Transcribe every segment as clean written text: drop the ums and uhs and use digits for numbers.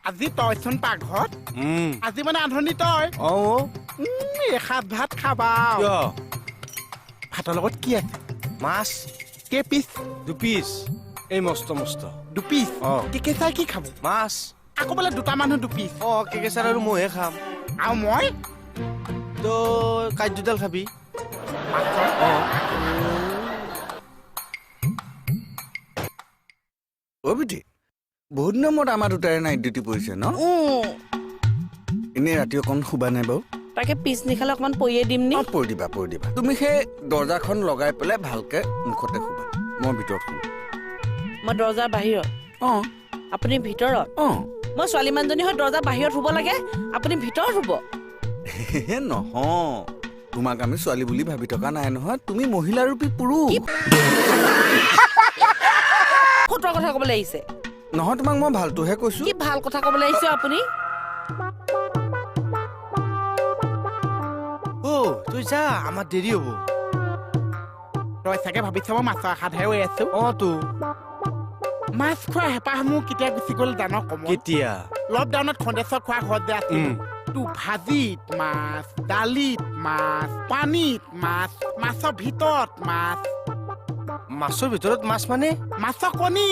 আজি তইচোন পাকঘৰত আজি মানে আধুনি তই এসাঁজ ভাত খাবা ভাতৰ লগত কি আছে মাছ কে পিচ 2 পিচ এই মস্ত মস্ত 2 পিচ কেকেচাই কি খাব মাছ আকৌ বোলে দুটা মানুহ 2 পিচ কেকেচাৰ আৰু মইহে খাম আৰু মই তই কাৰ্যডাল খাবি বিটি বহুত দিনৰ মূৰত আমাৰ দুটাৰে নাইট ডিউটি পৰিছে ন এনেই ৰাতি অকণ শুবা নাই বাৰু তাকে পিছ নিখালে অকমান পৰিয়ে দিম নি পৰি দিবা তুমি সেই দৰ্জাখন লগাই পেলাই ভালকে মুখতে শুবা মই ভিতৰত শুম মই দৰ্জাৰ বাহিৰত আপুনি ভিতৰত মই ছোৱালী মানুহজনী হৈ দৰ্জাৰ বাহিৰত শুব লাগে আপুনি ভিতৰত শুব নহয় তোমাক আমি ছোৱালী বুলি ভাবি থকা নাই নহয় তুমি মহিলাৰূপী পুৰুষ ফুটৰ কথা ক'বলৈ আহিছে নহয় তোমাক মই ভালটোহে কৈছো কি ভাল কথা ক'বলৈ আহিছে আপুনি তই যা আমাৰ দেৰি হ'ব তই চাগে ভাবিছ মই মাছৰ আশাতহে হৈ আছো তো মাছ খোৱা হেঁপাহ মোৰ কেতিয়া গুচি গ'ল জানো কম কেতিয়া লকডাউনত খন্দেশ্বৰ খোৱা ঘৰত যে আছিল তোৰ ভাজিত মাছ দালিত মাছ পানীত মাছ মাছৰ ভিতৰত মাছ মাছৰ ভিতৰত মাছ মানে মাছৰ কণী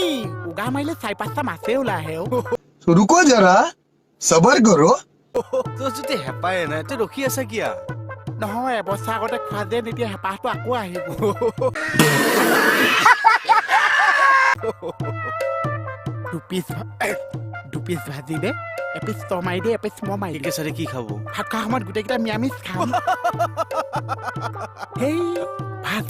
উগা মাৰিলে 4-5টা মাছেই ওলাই আহে रुको जरा सबर करो তই যদি হেঁপাহে নাই তই ৰখি আছা কিয়া নহয় এবছৰ আগতে খোৱা যে এতিয়া হেঁপাহটো আকৌ আহিব দুপিচ ভাজি দে এপিচ তই মাৰি দে এপিচ মই মাৰি দে কেকেচাৰে কি খাব ভাত খোৱা সময়ত গোটেইকেইটা নিৰামিষ খাম সেই ভাত